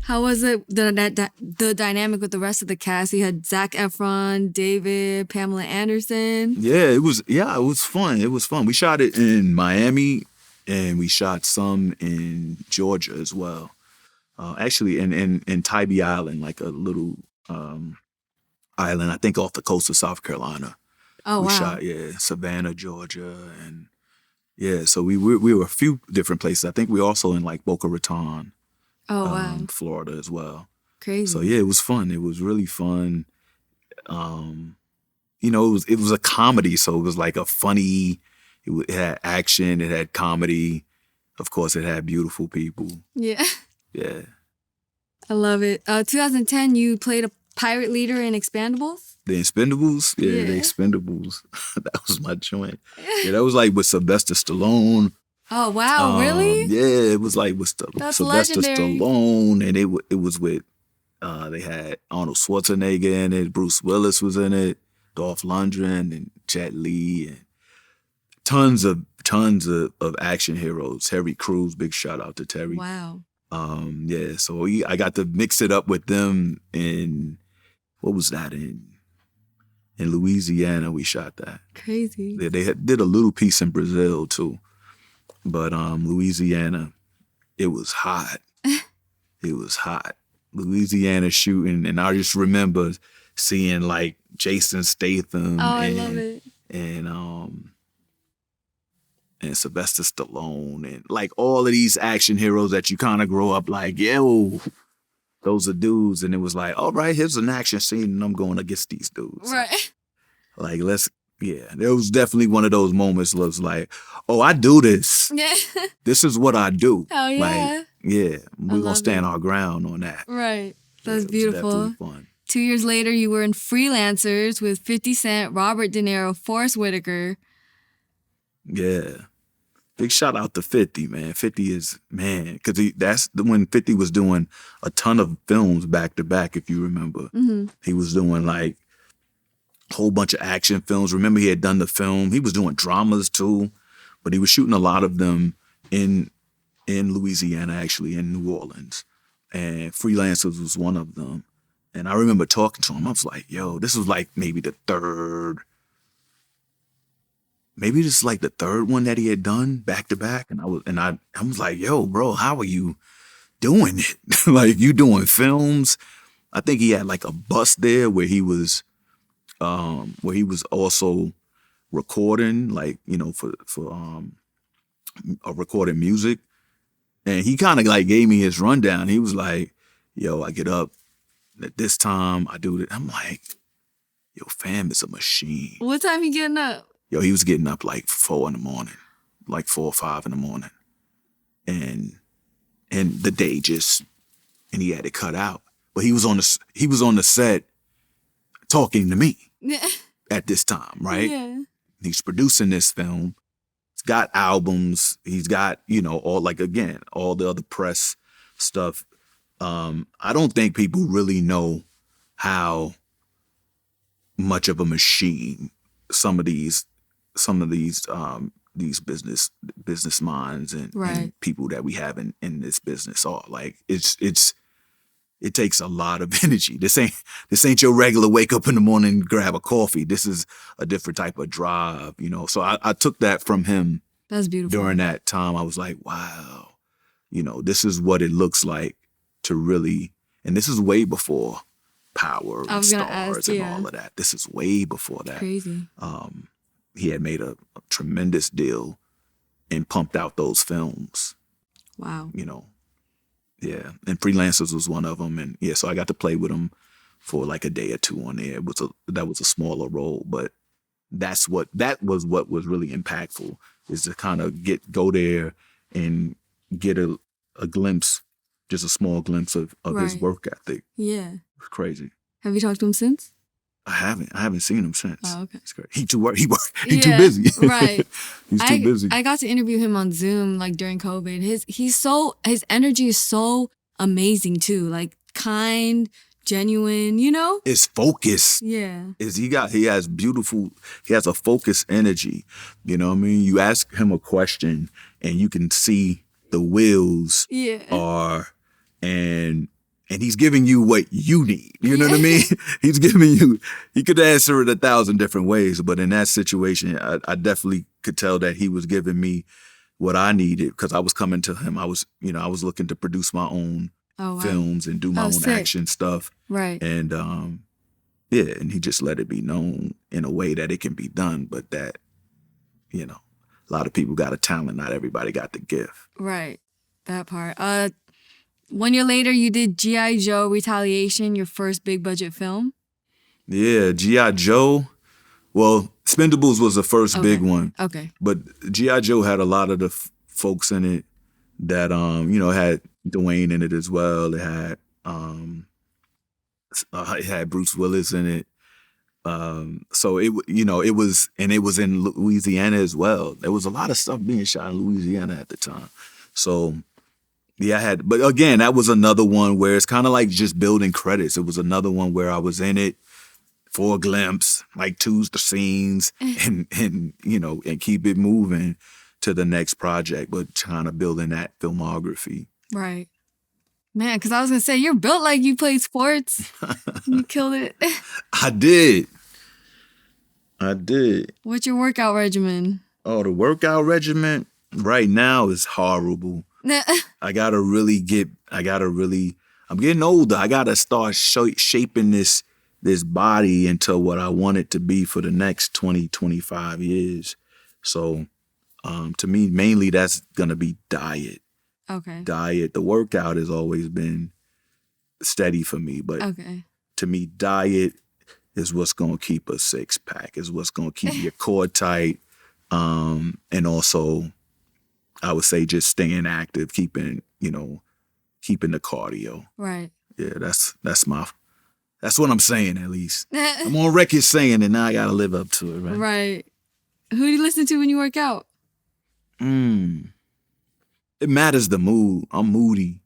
How was it, the dynamic with the rest of the cast? You had Zac Efron, David, Pamela Anderson. Yeah, it was fun. It was fun. We shot it in Miami and we shot some in Georgia as well. Actually in Tybee Island, like a little island, I think off the coast of South Carolina. Oh, We wow. shot, Savannah, Georgia, and so we were a few different places. I think we also in like Boca Raton, Oh, wow. Florida as well. Crazy. So yeah, it was fun. It was really fun. It was a comedy, so it was like a funny. It had action. It had comedy. Of course, it had beautiful people. Yeah. Yeah. I love it. 2010, you played a pirate leader in Expendables? The Expendables? Yeah, the Expendables. That was my joint. Yeah, that was like with Sylvester Stallone. Oh, wow, really? Yeah, it was like with That's Sylvester legendary. Stallone, and it was with, they had Arnold Schwarzenegger in it, Bruce Willis was in it, Dolph Lundgren, and Jet Li, and tons of action heroes. Terry Crews, big shout out to Terry. Wow. So I got to mix it up with them in, what was that, in Louisiana we shot that. Crazy. They did a little piece in Brazil too. But Louisiana, it was hot. It was hot. Louisiana shooting, and I just remember seeing like Jason Statham I love it. And Sylvester Stallone and like all of these action heroes that you kind of grow up like, yo, those are dudes. And it was like, all right, here's an action scene and I'm going against these dudes. Right. Like, there was definitely one of those moments was like, oh, I do this. Yeah. This is what I do. Oh, yeah. Like, yeah, we're going to stand our ground on that. Right. That's It was beautiful. definitely fun. 2 years later, you were in Freelancers with 50 Cent, Robert De Niro, Forrest Whitaker. Yeah. Big shout out to 50, man. 50 is, man, because that's when 50 was doing a ton of films back to back, if you remember. Mm-hmm. He was doing like a whole bunch of action films. Remember, he had done the film. He was doing dramas too, but he was shooting a lot of them in Louisiana, actually, in New Orleans. And Freelancers was one of them. And I remember talking to him. I was like, yo, this was like maybe the third one that he had done back to back. And I was like, yo, bro, how are you doing it? Like, you doing films? I think he had like a bus there where he was also recording, like, for recording music. And he kind of like gave me his rundown. He was like, yo, I get up at this time, I do it. I'm like, yo, fam is a machine. What time you getting up? Yo, he was getting up like 4 in the morning, like 4 or 5 in the morning. And the day and he had it cut out. But he was on the set talking to me at this time, right? Yeah. He's producing this film. He's got albums. He's got, all the other press stuff. I don't think people really know how much of a machine some of these business minds and people that we have in this business are. Like, it takes a lot of energy. This ain't your regular wake up in the morning and grab a coffee. This is a different type of drive, So I took that from him. That's beautiful. During that time, I was like, wow, this is what it looks like to really, and this is way before Power and Stars and all of that. This is way before that. Crazy. He had made a tremendous deal and pumped out those films. Wow. Yeah. And Freelancers was one of them. And yeah, so I got to play with him for like a day or two on there. That was a smaller role, but that was what was really impactful, is to kind of go there and get a glimpse, just a small glimpse of his work ethic. Yeah. It's crazy. Have you talked to him since? I haven't seen him since. Oh, okay. It's great. He too busy. Right. He's too busy. I got to interview him on Zoom like during COVID. His energy is so amazing too. Like, kind, genuine, His focus. Yeah. He has a focused energy. You know what I mean? You ask him a question and you can see the wheels and and he's giving you what you need. You know what I mean? He's giving you, he could answer it 1,000 different ways, but in that situation, I definitely could tell that he was giving me what I needed because I was coming to him. I was looking to produce my own films and do my own action stuff. Right. And and he just let it be known in a way that it can be done, but that, a lot of people got a talent. Not everybody got the gift. Right. That part. 1 year later, you did G.I. Joe Retaliation, your first big budget film. Yeah, G.I. Joe. Well, Expendables was the first big one. Okay. But G.I. Joe had a lot of the folks in it that, had Dwayne in it as well. It had Bruce Willis in it. So it was in Louisiana as well. There was a lot of stuff being shot in Louisiana at the time. So yeah, but again, that was another one where it's kind of like just building credits. It was another one where I was in it for a glimpse, like choose the scenes and keep it moving to the next project, but kind of building that filmography. Right. Man, because I was going to say, you're built like you played sports. You killed it. I did. What's your workout regimen? Oh, the workout regimen right now is horrible. I'm getting older. I got to start shaping this body into what I want it to be for the next 20, 25 years. So to me, mainly that's going to be diet. Okay. Diet. The workout has always been steady for me, but to me, diet is what's going to keep a six pack, is what's going to keep your core tight. And also, I would say just staying active, keeping the cardio. Right. Yeah, that's what I'm saying, at least. I'm on record saying it, now I got to live up to it, right? Right. Who do you listen to when you work out? It matters the mood. I'm moody.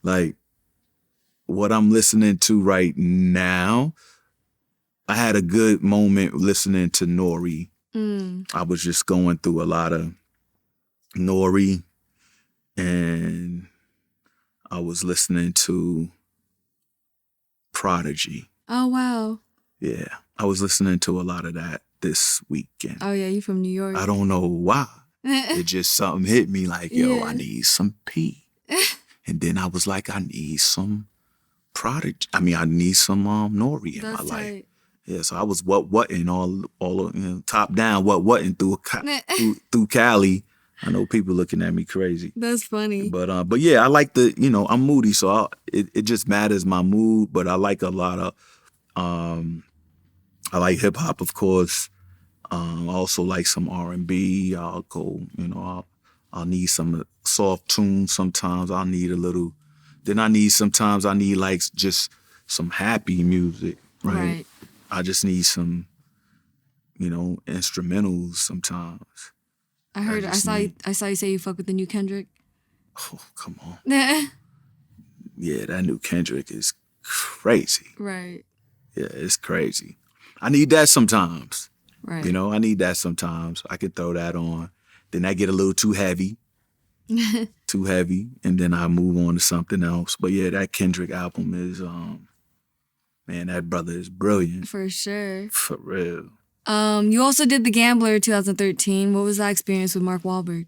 Like, what I'm listening to right now, I had a good moment listening to Nori. I was just going through a lot of Nori, and I was listening to Prodigy. Oh, wow. Yeah, I was listening to a lot of that this weekend. Oh, yeah, you from New York. I don't know why. It just something hit me like, I need some P. And then I was like, I need some Prodigy. I mean, I need some Nori in my life. Yeah, so I was whatting all top down, whatting through Cali. I know people looking at me crazy. That's funny. But yeah, I like I'm moody, so it just matters my mood. But I like a lot of, I like hip hop, of course. I also like some R&B. I'll go, I'll need some soft tunes sometimes. I'll need a little. Then sometimes I need like just some happy music, right? I just need some, instrumentals sometimes. I saw you say you fuck with the new Kendrick. Oh, come on. Yeah, that new Kendrick is crazy. Right. Yeah, it's crazy. I need that sometimes. Right. I need that sometimes. I could throw that on. Then I get a little too heavy. And then I move on to something else. But yeah, that Kendrick album is, man, that brother is brilliant. For sure. For real. You also did The Gambler 2013. What was that experience with Mark Wahlberg?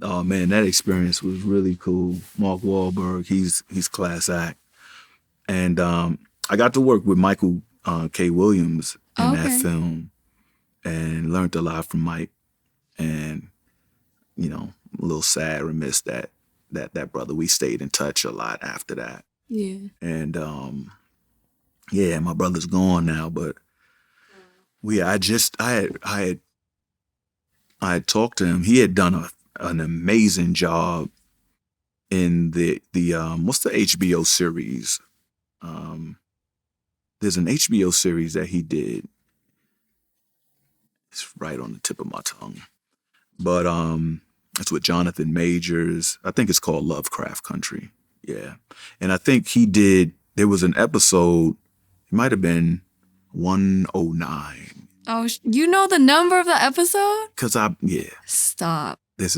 Oh man, that experience was really cool. Mark Wahlberg, he's class act. And I got to work with Michael K. Williams in that film and learned a lot from Mike. And, a little sad, remiss that brother, we stayed in touch a lot after that. Yeah. And my brother's gone now, but I had talked to him. He had done an amazing job in the what's the HBO series? There's an HBO series that he did. It's right on the tip of my tongue. But it's with Jonathan Majors. I think it's called Lovecraft Country. Yeah. And I think there was an episode, it might have been 109. Oh, you know the number of the episode? Stop. It's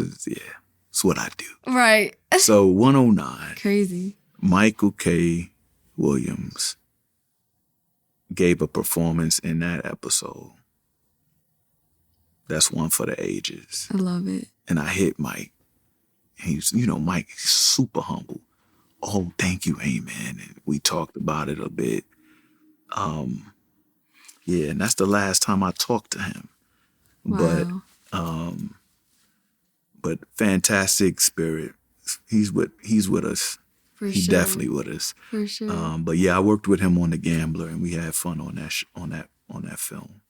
what I do. Right. So 109. Crazy. Michael K. Williams gave a performance in that episode. That's one for the ages. I love it. And I hit Mike. He's, Mike, he's super humble. Oh, thank you, amen. And we talked about it a bit. Yeah, and that's the last time I talked to him. Wow. But fantastic spirit. He's with us. He's definitely with us. For sure. But yeah, I worked with him on The Gambler, and we had fun on that film.